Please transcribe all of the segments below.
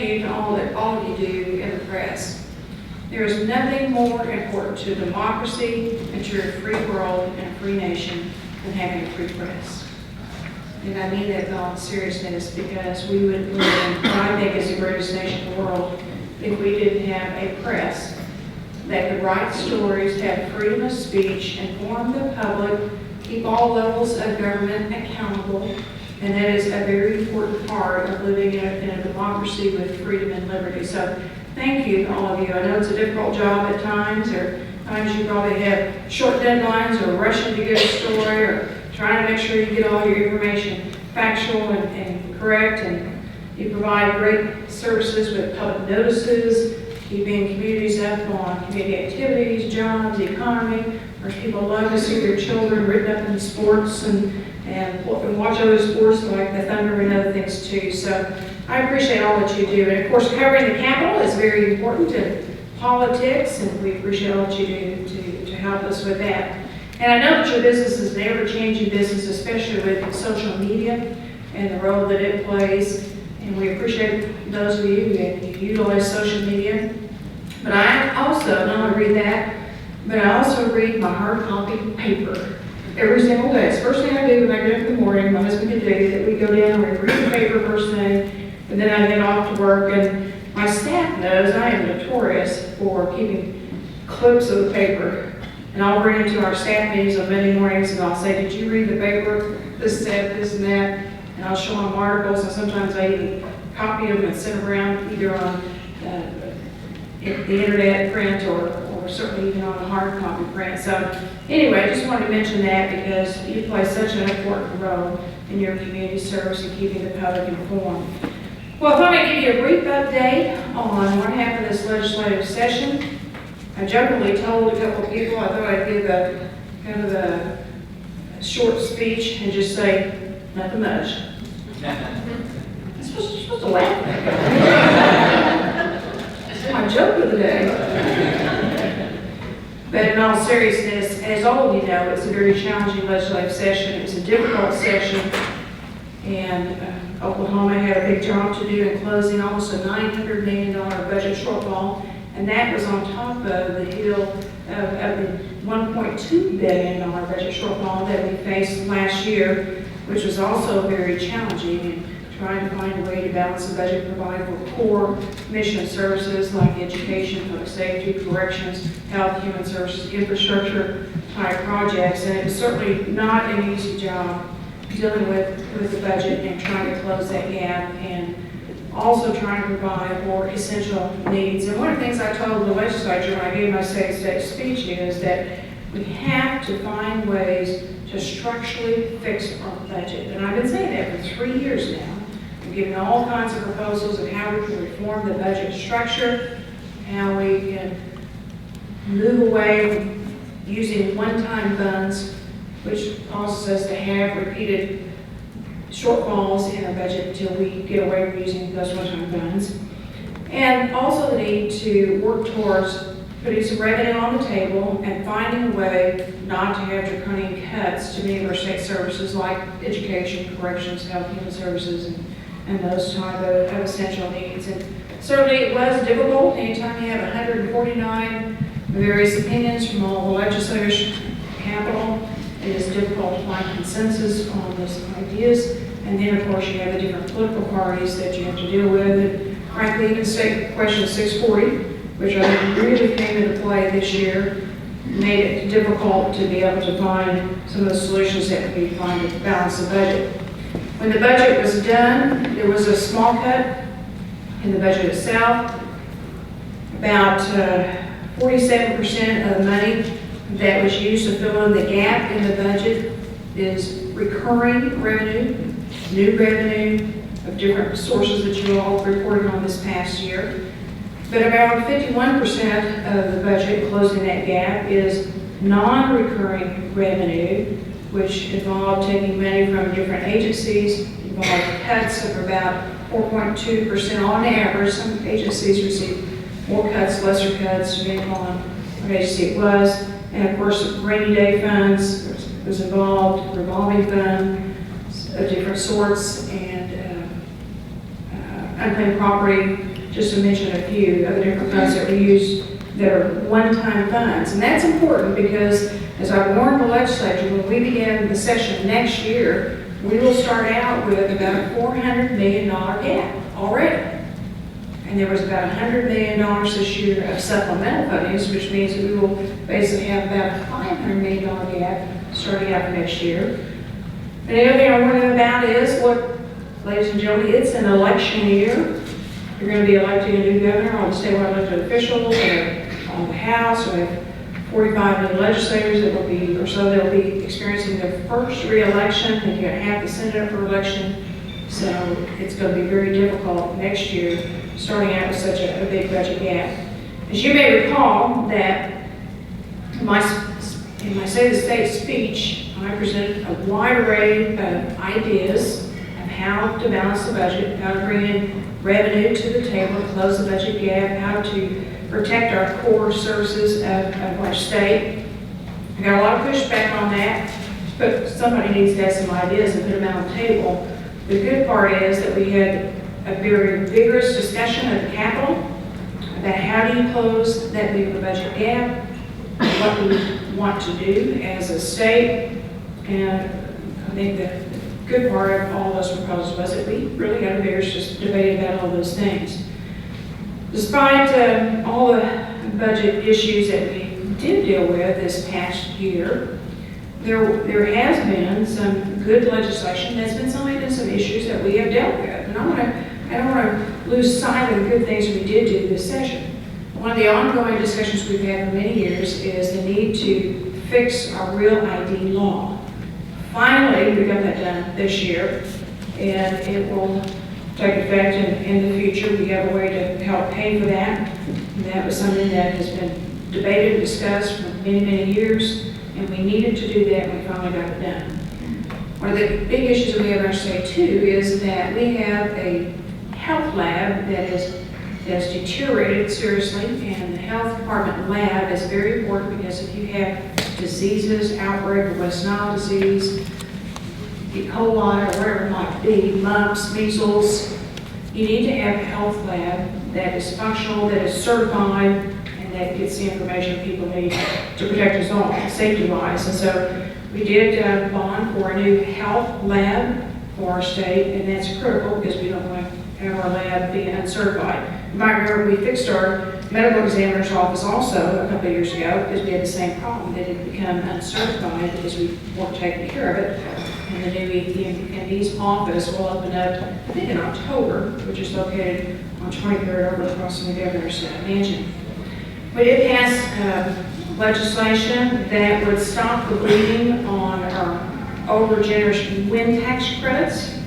thank you to all of you do in the press. There is nothing more important to democracy and to a free world and a free nation than having a free press. And I mean that in all seriousness, because we would live in what I think is the greatest nation in the world if we didn't have a press that could write stories, have freedom of speech, inform the public, keep all levels of government accountable, and that is a very important part of living in a democracy with freedom and liberty. So thank you to all of you. I know it's a difficult job at times, or times you probably have short deadlines or rushing to get a story or trying to make sure you get all your information factual and correct, and you provide great services with public notices, keeping communities up on community activities, jobs, the economy. Of course, people love to see their children written up in sports and watch other sports like the Thunder and other things too. So I appreciate all that you do. And of course, covering the Capitol is very important in politics, and we appreciate all that you do to help us with that. And I know that your business is an ever-changing business, especially with social media and the role that it plays. And we appreciate those of you that utilize social media. But I also not only read that, but I also read my hard copy paper every single day. It's the first thing I do when I get up in the morning. My husband can tell you that we go down and we read the paper first thing, and then I head off to work. And my staff knows I am notorious for keeping clips of the paper. And I'll bring it to our staff meetings on Monday mornings, and I'll say, did you read the paper? This said, this and that. And I'll show them articles, and sometimes I even copy them and send them around either on the internet print or certainly even on a hard copy print. So anyway, I just wanted to mention that because you play such an important role in your community service and keeping the public informed. Well, I thought I'd give you a brief update on what happened this legislative session. I jokingly told a couple of people I thought I'd give a kind of a short speech and just say, nothing much. I'm supposed to laugh. It's my joke of the day. But in all seriousness, as all of you know, it's a very challenging legislative session. It was a difficult session, and Oklahoma had a big job to do in closing almost a $900 million budget shortfall, and that was on top of the hill of the $1.2 billion budget shortfall that we faced last year, which was also very challenging in trying to find a way to balance the budget, provide for core mission services like education, public safety, corrections, health, human services, infrastructure type projects. And it was certainly not an easy job dealing with the budget and trying to close that gap, and also trying to provide for essential needs. And one of the things I told the legislature when I gave my state speech is that we have to find ways to structurally fix our budget. And I've been saying that for 3 years now. I've given all kinds of proposals of how we can reform the budget structure, how we can move away from using one-time funds, which causes us to have repeated shortfalls in our budget until we get away from using those one-time funds. And also the need to work towards putting some revenue on the table and finding a way not to have draconian cuts to many of our state services like education, corrections, health, human services, and those type of essential needs. And certainly it was difficult. Anytime you have 149 various opinions from all the legislators in the Capitol, it is difficult to find consensus on those ideas. And then, of course, you have the different political parties that you have to deal with. And frankly, even State Question 640, which I think really came into play this year, made it difficult to be able to find some of the solutions that we find to balance the budget. When the budget was done, there was a small cut in the budget itself. About 47% of the money that was used to fill in the gap in the budget is recurring revenue, new revenue of different sources that you all reported on this past year. But about 51% of the budget closing that gap is non-recurring revenue, which involved taking money from different agencies, involved cuts of about 4.2% on average. Some agencies receive more cuts, lesser cuts, depending on what agency it was. And of course, rainy day funds was involved, revolving fund of different sorts, and unclaimed property just to mention a few of the different funds that we use that are one-time funds. And that's important because, as I warned the legislature, when we begin the session next year, we will start out with about a $400 million gap already. And there was about $100 million this year of supplemental fundings, which means that we will basically have about a $500 million gap starting out next year. And the other thing I want to know about is, look, ladies and gentlemen, it's an election year. You're going to be electing a new governor, all the statewide elected officials, and on the House. We have 45 new legislators that will be, or so they'll be experiencing their first re-election. And you got half the Senate up for election. So it's going to be very difficult next year, starting out with such a big budget gap. As you may recall, that in my State of the State speech, I presented a wide array of ideas of how to balance the budget, how to bring in revenue to the table, close the budget gap, how to protect our core services of our state. I got a lot of pushback on that, but somebody needs to have some ideas and put them out on the table. The good part is that we had a very vigorous discussion at the Capitol about how do you close that big of a budget gap, what we want to do as a state, and I think the good part of all those proposals was that we really had a vigorous debate about all those things. Despite all the budget issues that we did deal with this past year, there has been some good legislation. There's been some issues that we have dealt with, and I don't want to lose sight of the good things we did do this session. One of the ongoing discussions we've had for many years is the need to fix our real ID law. Finally, we got that done this year, and it will take effect in the future. We have a way to help pay for that. And that was something that has been debated and discussed for many, many years, and we needed to do that, and we finally got it done. One of the big issues that we have in our state, too, is that we have a health lab that has deteriorated seriously, and the health department lab is very important because if you have diseases, outbreak of West Nile disease, E. coli, or whatever it might be, mumps, measles, you need to have a health lab that is functional, that is certified, and that gets the information people need to protect us all, safety-wise. And so we did bond for a new health lab for our state, and that's critical because we don't want to have our lab be uncertified. You might remember we fixed our medical examiner's office also a couple of years ago because we had the same problem. They didn't become uncertified because we weren't taking care of it. And the new EMD's office will open up, I think, in October, which is located on 23rd over across from the governor's mansion. We did pass legislation that would stop the bleeding on our over-generous wind tax credits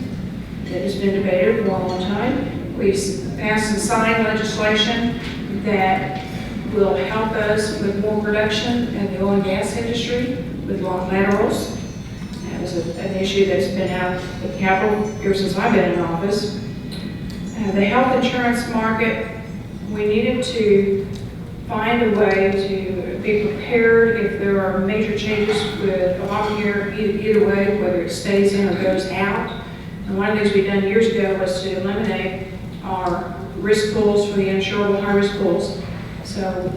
that has been debated for a long time. We passed and signed legislation that will help us with more production in the oil and gas industry with long laterals. That was an issue that's been out at the Capitol ever since I've been in office. The health insurance market, we needed to find a way to be prepared if there are major changes with Obamacare, either way, whether it stays in or goes out. And one of the things we've done years ago was to eliminate our risk pools for the insurable high-risk pools. So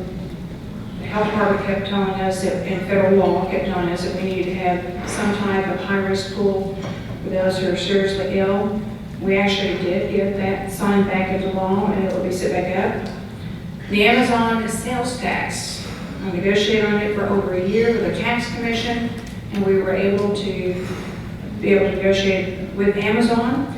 the health department kept telling us that, and federal law kept telling us that we needed to have some type of high-risk pool for those who are seriously ill. We actually did get that signed back into law, and it will be set back up. The Amazon sales tax, I negotiated on it for over a year with the tax commission, and we were able to negotiate with Amazon.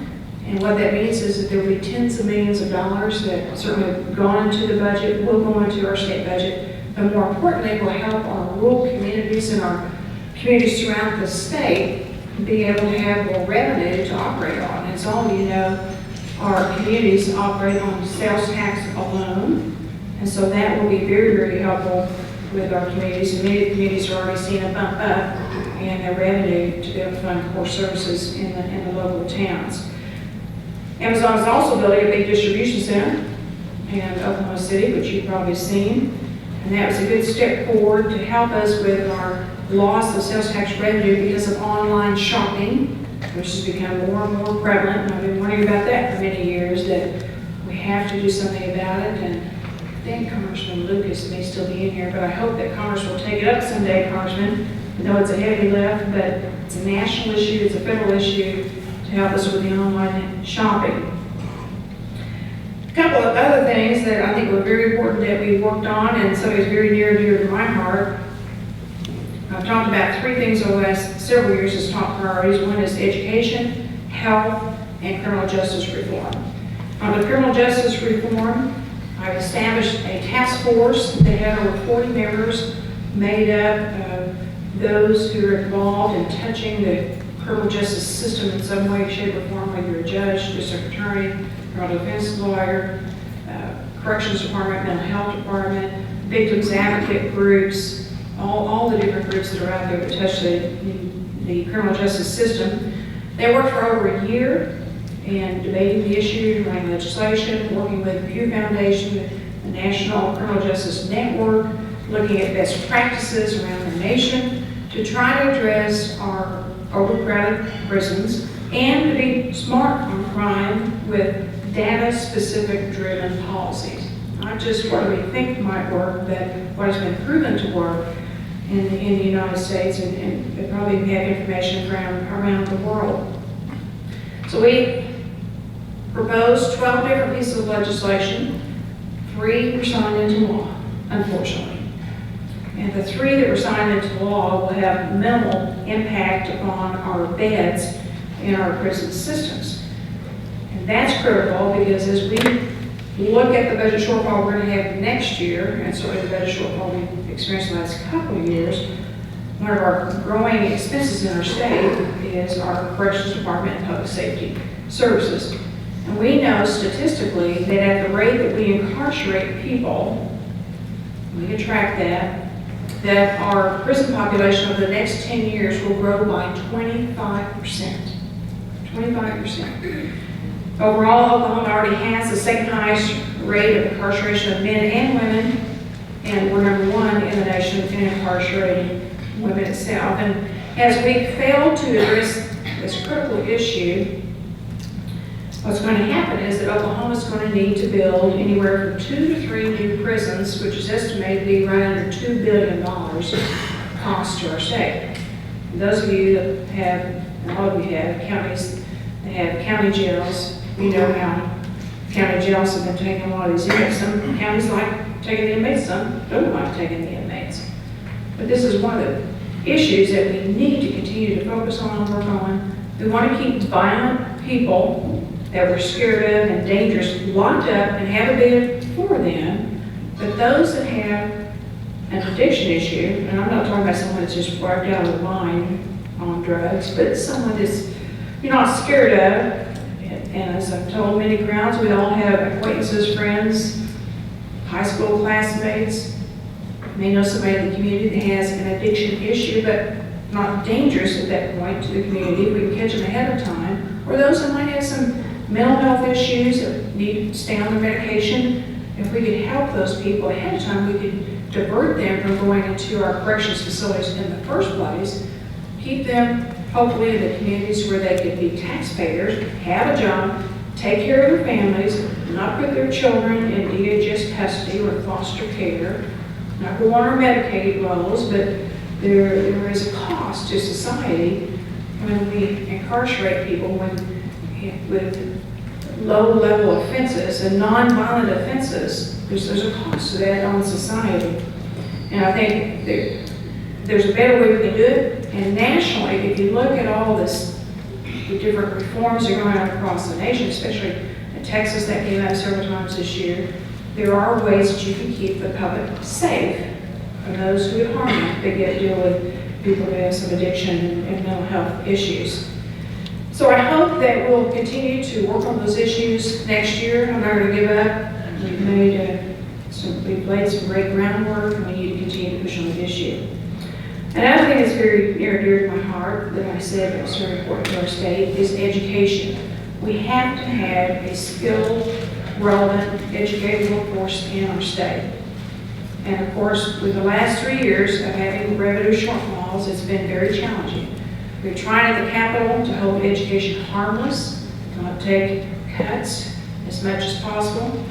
And what that means is that there will be tens of millions of dollars that certainly have gone into the budget, will go into our state budget, but more importantly, will help our rural communities and our communities throughout the state be able to have more revenue to operate on. As all of you know, our communities operate on sales tax alone, and so that will be very, very helpful with our communities. And many of the communities are already seeing a bump up in their revenue to be able to fund core services in the local towns. Amazon is also building a big distribution center in Oklahoma City, which you've probably seen. And that was a good step forward to help us with our loss of sales tax revenue because of online shopping, which has become more and more prevalent. And I've been wondering about that for many years, that We have to do something about it, and I think Congressman Lucas may still be in here, but I hope that Congress will take it up someday, Congressman. I know it's a heavy lift, but it's a national issue, it's a federal issue to help us with the online shopping. A couple of other things that I think were very important that we worked on, and something that's very near and dear to my heart. I've talked about three things over the last several years as top priorities. One is education, health, and criminal justice reform. On the criminal justice reform, I've established a task force that had over 40 members made up of those who are involved in touching the criminal justice system in some way, shape, or form, whether you're a judge, district attorney, criminal defense lawyer, corrections department, mental health department, victims advocate groups, all the different groups that are out there that touch the criminal justice system. They worked for over a year in debating the issue, writing legislation, working with the Pew Foundation, the National Criminal Justice Network, looking at best practices around the nation to try to address our overcrowded prisons and to be smart on crime with data-specific driven policies. Not just what we think might work, but what has been proven to work in the United States and probably have information around the world. So we proposed 12 different pieces of legislation. 3 were signed into law, unfortunately. And the 3 that were signed into law will have minimal impact upon our beds in our prison systems. And that's critical because as we look at the budget shortfall we're going to have next year, and certainly the budget shortfall we've experienced the last couple of years, one of our growing expenses in our state is our corrections department and public safety services. And we know statistically that at the rate that we incarcerate people, we can track that our prison population over the next 10 years will grow by 25%. 25%. Overall, Oklahoma already has the second highest rate of incarceration of men and women, and we're number 1 in the nation in incarcerating women itself. And as we fail to address this critical issue, what's going to happen is that Oklahoma is going to need to build anywhere from 2 to 3 new prisons, which is estimated to be right under $2 billion cost to our state. And those of you that have, and all of you have, counties that have county jails, you know how county jails have been taking a lot of these inmates. Some counties like taking the inmates, some don't like taking the inmates. But this is one of the issues that we need to continue to focus on and work on. We want to keep violent people that we're scared of and dangerous locked up and have a bed for them. But those that have an addiction issue, and I'm not talking about someone that's just wiped out of the mind on drugs, but someone that's you're not scared of. And as I've told many crowds, we all have acquaintances, friends, high school classmates. You may know somebody in the community that has an addiction issue, but not dangerous at that point to the community. We can catch them ahead of time. Or those that might have some mental health issues that need to stay on their medication. If we could help those people ahead of time, we could divert them from going into our corrections facilities in the first place, keep them hopefully in the communities where they could be taxpayers, have a job, take care of their families, not put their children in DHS custody or foster care, not go on our Medicaid rolls, but there is a cost to society when we incarcerate people with low-level offenses and non-violent offenses. There's a cost to that on society. And I think there's a better way we can do it. And nationally, if you look at all the different reforms that are going on across the nation, especially in Texas, that came out several times this year, there are ways that you can keep the public safe from those who would harm them. They get to deal with people who have some addiction and mental health issues. So I hope that we'll continue to work on those issues next year. I'm not going to give up. We've laid some great groundwork, and we need to continue to push on the issue. Another thing that's very near and dear to my heart that I said was very important to our state is education. We have to have a skilled, relevant, educated workforce in our state. And of course, with the last 3 years of having revenue shortfalls, it's been very challenging. We're trying at the Capitol to hold education harmless, not take cuts, as much as possible.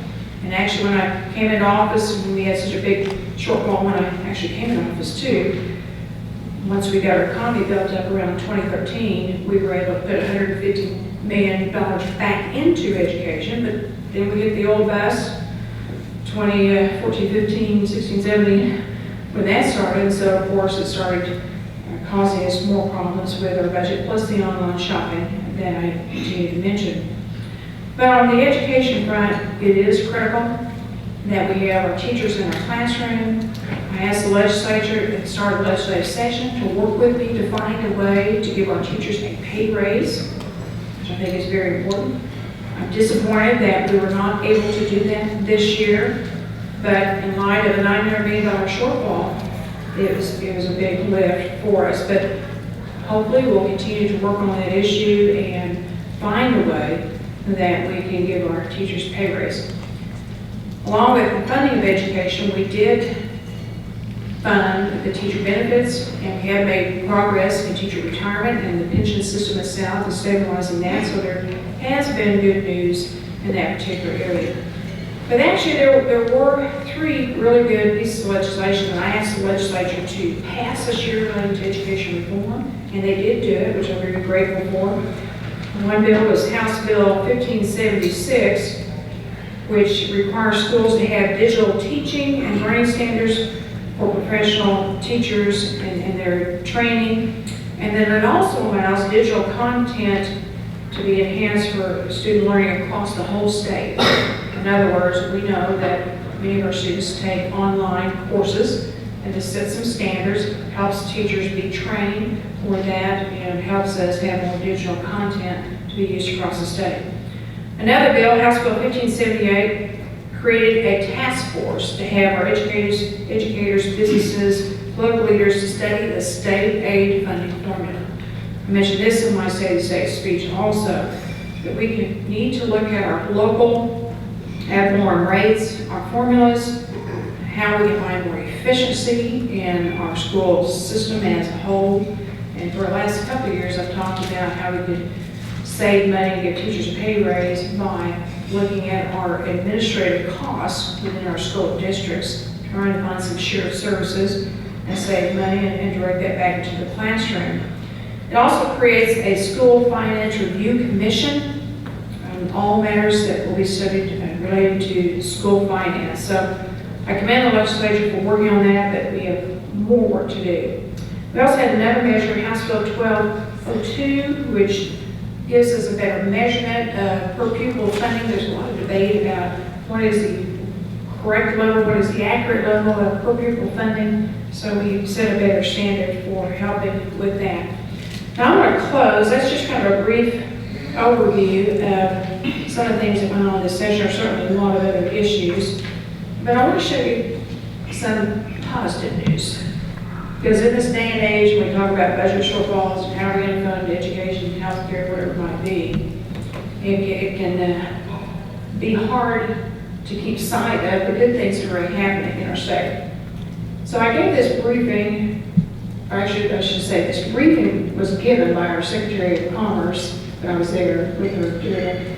And actually, when I came into office, when we had such a big shortfall when I actually came into office too, once we got our economy built up around 2013, we were able to put $150 million back into education, but then we hit the old bust, 2014, 15, 16, 17, when that started. And so of course it started causing us more problems with our budget, plus the online shopping that I continue to mention. But on the education front, it is critical that we have our teachers in our classroom. I asked the legislature at the start of the legislative session to work with me to find a way to give our teachers a pay raise, which I think is very important. I'm disappointed that we were not able to do that this year, but in light of a $900 million shortfall, it was a big lift for us. But hopefully we'll continue to work on that issue and find a way that we can give our teachers pay raise. Along with the funding of education, we did fund the teacher benefits, and we have made progress in teacher retirement, and the pension system itself is stabilizing that, so there has been good news in that particular area. But actually there were 3 really good pieces of legislation that I asked the legislature to pass this year relating to education reform, and they did do it, which I'm very grateful for. One bill was House Bill 1576, which requires schools to have digital teaching and learning standards for professional teachers and their training. And then it also allows digital content to be enhanced for student learning across the whole state. In other words, we know that many of our students take online courses, and to set some standards helps teachers be trained for that and helps us have more digital content to be used across the state. Another bill, House Bill 1578, created a task force to have our educators, businesses, political leaders to study the state aid funding formula. I mentioned this in my State of the State speech also, that we need to look at our local ad valorem rates, our formulas, how we can find more efficiency in our school system as a whole. And for the last couple of years, I've talked about how we could save money and give teachers a pay raise by looking at our administrative costs within our school districts, trying to find some shared services and save money and direct that back into the classroom. It also creates a school finance review commission on all matters that will be studied related to school finance. So I commend the legislature for working on that, but we have more work to do. We also had another measure, House Bill 1202, which gives us a better measurement of per pupil funding. There's a lot of debate about what is the correct level, what is the accurate level of per pupil funding. So we set a better standard for helping with that. Now I'm going to close. That's just kind of a brief overview of some of the things that went on this session. There are certainly a lot of other issues. But I want to show you some positive news. Because in this day and age, when we talk about budget shortfalls and how we're going to fund education, health care, whatever it might be, it can be hard to keep sight of the good things that are already happening in our state. So I gave this briefing, or I should say this briefing was given by our Secretary of Commerce, when I was there with her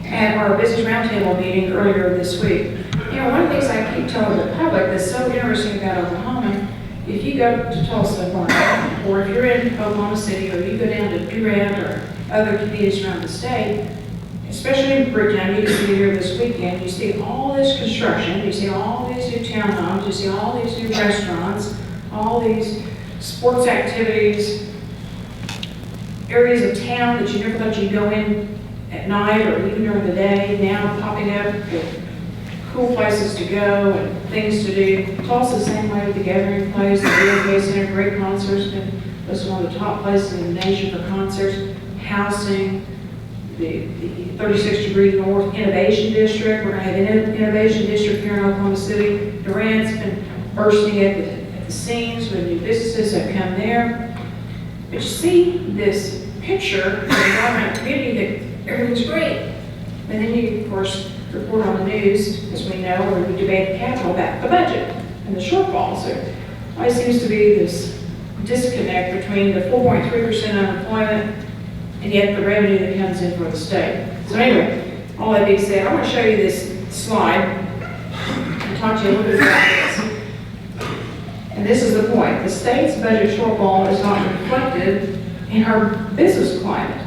at our Business Roundtable meeting earlier this week. You know, one of the things I keep telling the public that's so interesting about Oklahoma, if you go to Tulsa, or if you're in Oklahoma City, or you go down to Durant or other communities around the state, especially in Bricktown, you can see here this weekend, you see all this construction, you see all these new townhomes, you see all these new restaurants, all these sports activities, areas of town that you never thought you'd go in at night or even during the day, now popping up with cool places to go and things to do. Tulsa the same way with the Gathering Place, the VFK Center, great concerts, and this is one of the top places in the nation for concerts, housing, the 36 Degree North Innovation District. We're going to have an Innovation District here in Oklahoma City. Durant's been bursting at the seams with new businesses that come there. But you see this picture of the environmental community that everything's great. And then you, of course, report on the news, as we know, or we debate the Capitol about the budget and the shortfalls. There always seems to be this disconnect between the 4.3% unemployment and yet the revenue that comes in for the state. So anyway, All that being said, I want to show you this slide and talk to you a little bit about this. And this is the point. The state's budget shortfall is not reflected in our business climate.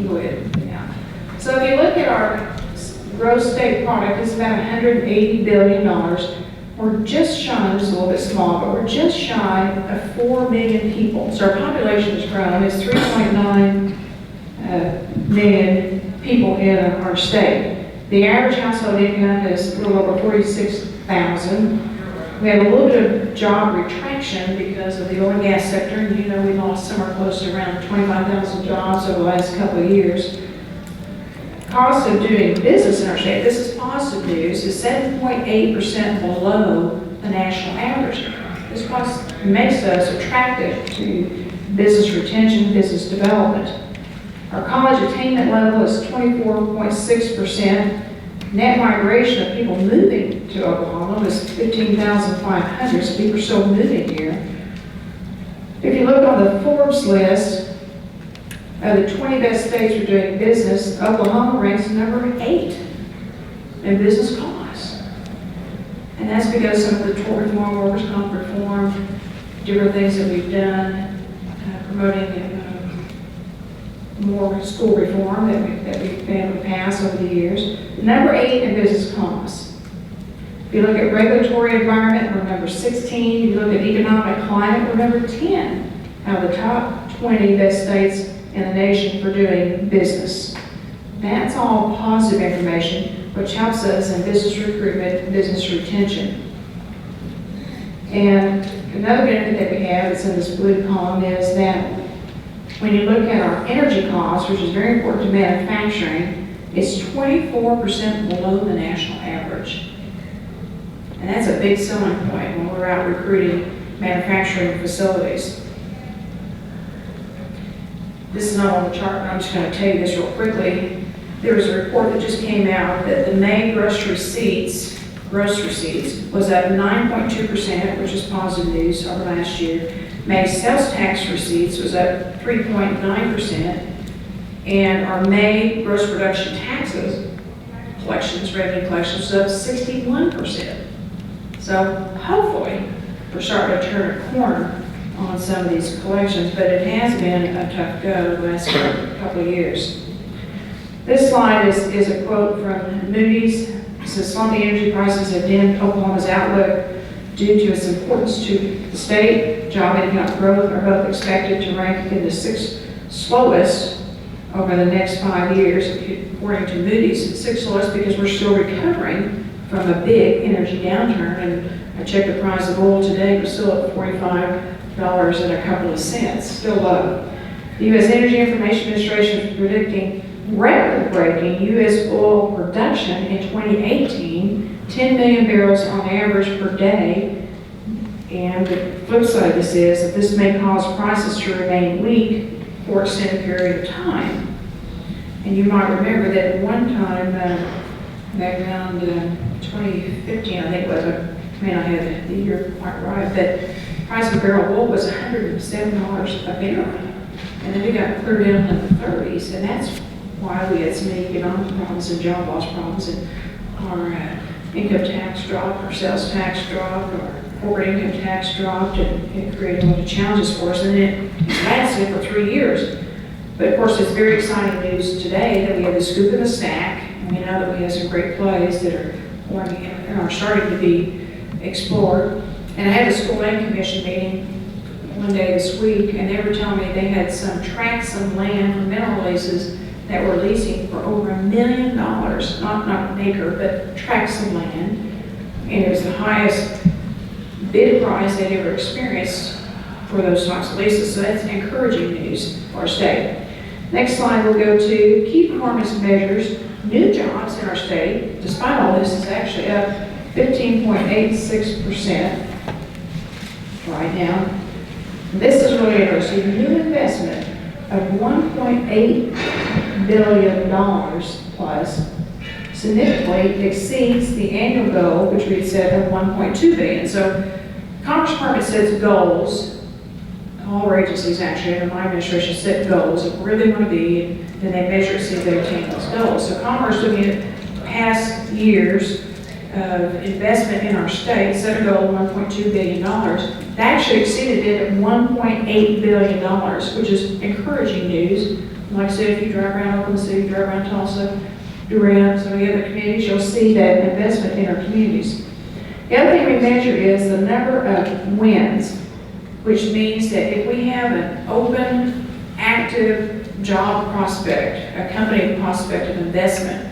Go ahead. Yeah. So if you look at our gross state product, it's about $180 billion. We're just shy, this is a little bit small, but we're just shy of 4 million people. So our population has grown. It's 3.9 million people in our state. The average household income is a little over $46,000. We have a little bit of job retraction because of the oil and gas sector. And you know we lost somewhere close to around 25,000 jobs over the last couple of years. Cost of doing business in our state, this is positive news, is 7.8% below the national average. This makes us attractive to business retention, business development. Our college attainment level is 24.6%. Net migration of people moving to Oklahoma was 15,500, so people are still moving here. If you look on the Forbes list of the 20 best states for doing business, Oklahoma ranks number 8 in business costs. And that's because some of the tort reform, workers' comp reform, different things that we've done, promoting more school reform that we've been able to pass over the years. Number 8 in business costs. If you look at regulatory environment, we're number 16. If you look at economic climate, we're number 10 out of the top 20 best states in the nation for doing business. That's all positive information, which helps us in business recruitment and business retention. And another benefit that we have that's in this blue column is that when you look at our energy costs, which is very important to manufacturing, it's 24% below the national average. And that's a big selling point when we're out recruiting manufacturing facilities. This is not on the chart, but I'm just going to tell you this real quickly. There was a report that just came out that the May gross receipts was up 9.2%, which is positive news over last year. May sales tax receipts was up 3.9%, and our May gross production taxes revenue collections was up 61%. So hopefully we're starting to turn a corner on some of these collections, but it has been a tough go the last couple of years. This slide is a quote from Moody's. It says, slumping energy prices have dimmed Oklahoma's outlook due to its importance to the state. Job and economic growth are both expected to rank in the 6th slowest over the next 5 years, according to Moody's. 6th slowest because we're still recovering from a big energy downturn. And I checked the price of oil today, we're still at $45 and a couple of cents, still low. The U.S. Energy Information Administration is predicting record-breaking U.S. oil production in 2018, 10 million barrels on average per day. And the flip side of this is that this may cause prices to remain weak for an extended period of time. And you might remember that at one time, back around 2015, I think it was, I may not have the year quite right, but the price of a barrel of oil was $107 a barrel. And then we got clear down in the 30s, and that's why we had some economic problems and job loss problems, and our income tax dropped, our sales tax dropped, our corporate income tax dropped, and it created a lot of challenges for us, and it lasted for 3 years. But of course, it's very exciting news today that we have the scoop in the stack, and we know that we have some great plays that are starting to be explored. And I had a school land commission meeting one day this week, and they were telling me they had some tracts of land for mineral leases that were leasing for over $1 million, not an acre, but tracts of land. And it was the highest bid price they'd ever experienced for those types of leases. So that's encouraging news for our state. Next slide, we'll go to key performance measures. New jobs in our state, despite all this, is actually up 15.86% right now. This is really interesting. New investment of $1.8 billion plus significantly exceeds the annual goal, which we had set of $1.2 billion. So Commerce Department sets goals all our agencies actually under my administration set goals of where they want to be, and then they measure to see if they attain those goals. So Commerce, looking at past years of investment in our state, set a goal of $1.2 billion. They actually exceeded it at $1.8 billion, which is encouraging news. Like I said, if you drive around Oklahoma City, drive around Tulsa, around some of the other communities, you'll see that investment in our communities. The other thing we measure is the number of wins, which means that if we have an open, active job prospect, a company prospect of investment,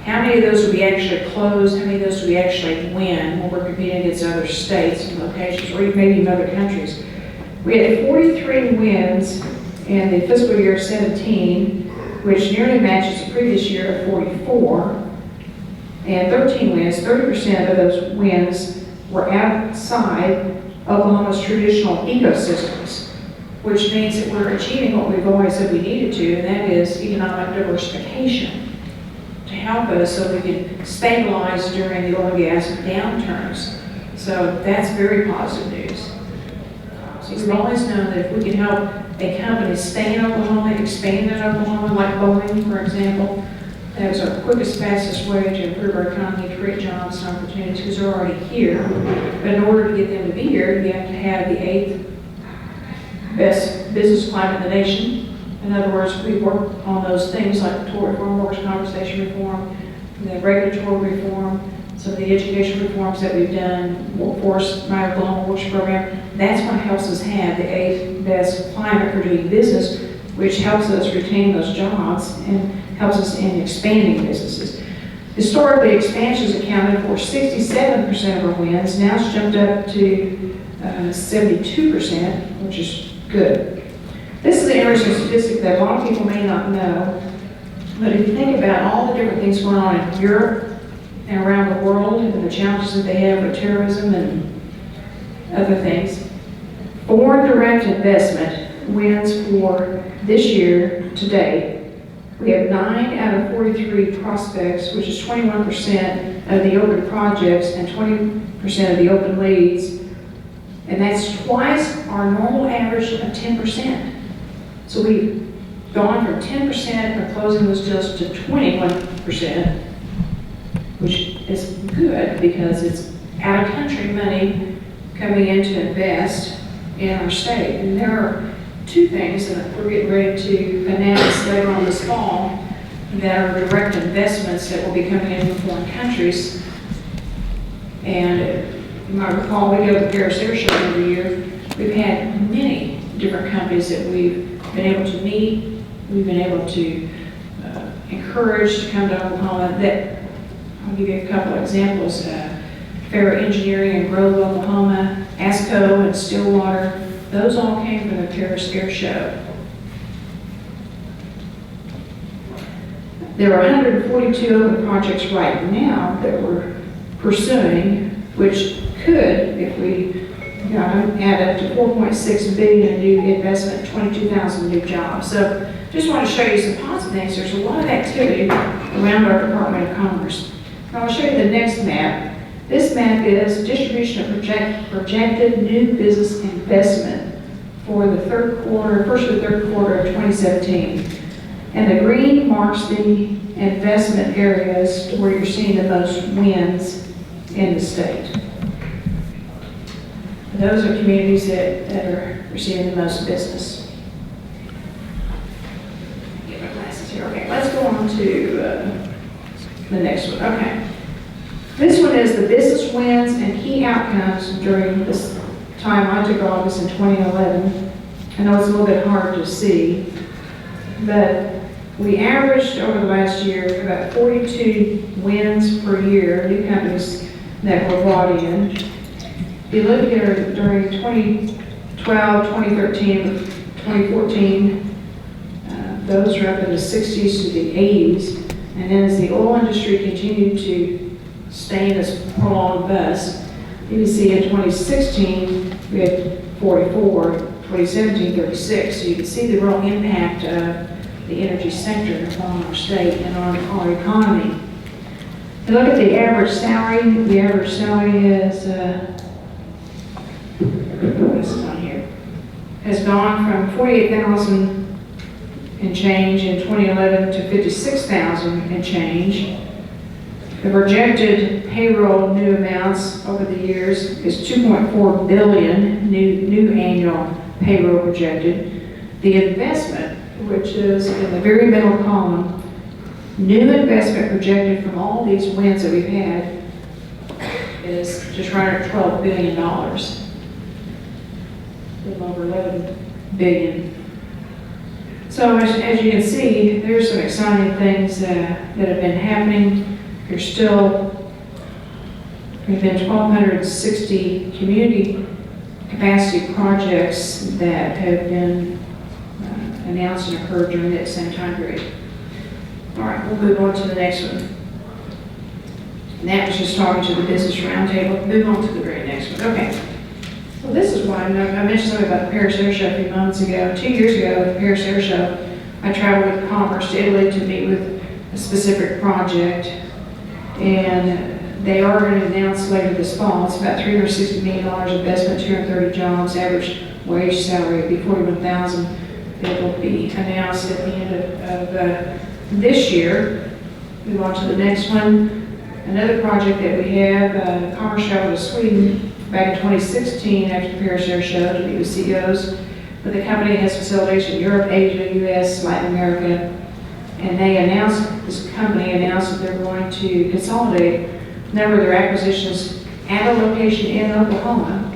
how many of those will we actually close, how many of those will we actually win when we're competing against other states and locations, or maybe even other countries. We had 43 wins in the fiscal year 17, which nearly matches the previous year of 44, and 13 wins. 30% of those wins were outside Oklahoma's traditional ecosystems, which means that we're achieving what we've always said we needed to, and that is economic diversification to help us so we can stabilize during the oil and gas downturns. So that's very positive news. So we've always known that if we can help a company stay in Oklahoma, expand in Oklahoma, like Boeing, for example, that was our quickest, fastest way to improve our economy, to create jobs and opportunities, because they're already here. But in order to get them to be here, you have to have the 8th best business climate in the nation. In other words, we work on those things like the tort reform, workers' compensation reform, the regulatory reform, some of the education reforms that we've done, workforce, My Oklahoma Works program. That's what helps us have the 8th best climate for doing business, which helps us retain those jobs and helps us in expanding businesses. Historically, expansions accounted for 67% of our wins. Now it's jumped up to 72%, which is good. This is an interesting statistic that a lot of people may not know, but if you think about all the different things going on in Europe and around the world and the challenges that they have with terrorism and other things, foreign direct investment wins for this year to date. We have 9 out of 43 prospects, which is 21% of the open projects and 20% of the open leads. And that's twice our normal average of 10%. So we've gone from 10% of closing those deals to 21%, which is good because it's out of country money coming in to invest in our state. And there are 2 things that we're getting ready to announce later on this fall that are direct investments that will be coming in from foreign countries. And you might recall, we go to the Paris Air Show every year. We've had many different companies that we've been able to meet, we've been able to encourage to come to Oklahoma. That I'll give you a couple of examples. Fair Engineering in Grove, Oklahoma, ASCO and Stillwater, those all came from the Paris Air Show. There are 142 open projects right now that we're pursuing, which could, if we add up to $4.6 billion in new investment, 22,000 new jobs. So just want to show you some positive things. There's a lot of activity around our Department of Commerce. Now I'll show you the next map. This map is distribution of projected new business investment for the first to third quarter of 2017. And the green marks the investment areas where you're seeing the most wins in the state. Those are communities that are receiving the most business. Get my glasses here. Okay, let's go on to the next one. Okay. This one is the business wins and key outcomes during this time I took office in 2011. I know it's a little bit hard to see, but we averaged over the last year about 42 wins per year, new companies that were brought in. If you look here during 2012, 2013, 2014, those are up in the 60s to the 80s. And then as the oil industry continued to stay in this prolonged bust, you can see in 2016, we had 44, 2017, 36. So you can see the real impact of the energy sector on our state and on our economy. If you look at the average salary is, this is on here. has gone from 48,000 and change in 2011 to 56,000 and change. The projected payroll new amounts over the years is 2.4 billion new annual payroll projected. The investment, which is in the very middle column, new investment projected from all these wins that we've had is just right at $12 billion. A little over 11 billion. So as you can see, there's some exciting things that have been happening. There's still, we've been 1,260 community capacity projects that have been announced and occurred during that same time period. All right, we'll move on to the next one. And that was just talking to the business roundtable. Move on to the very next one. Okay. Well, this is why I mentioned something about the Paris Air Show a few months ago. 2 years ago at the Paris Air Show, I traveled with Commerce to Italy to meet with a specific project. And they are going to announce later this fall. It's about $360 million investment, 230 jobs, average wage salary would be $41,000. It will be announced at the end of this year. Move on to the next one. Another project that we have, Commerce traveled to Sweden back in 2016 after the Paris Air Show to meet with CEOs. But the company has facilities in Europe, Asia, US, Latin America. And this company announced that they're going to consolidate a number of their acquisitions at a location in Oklahoma,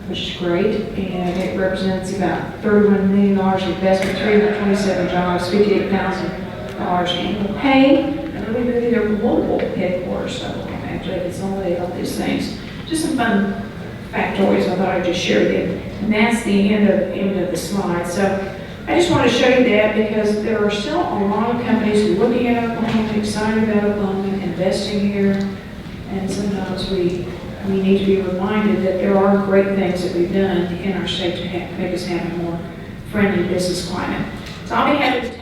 which is great. And it represents about $31 million investment, 327 jobs, $58,000 annual pay. And they'll be moving their global headquarters, so actually consolidate all these things. Just some fun factoids I thought I'd just share with you. And that's the end of the slide. So I just want to show you that because there are still a lot of companies looking at Oklahoma, excited about Oklahoma, investing here, and sometimes we need to be reminded that there are great things that we've done in our state to make us have a more friendly business climate. So I'll be happy to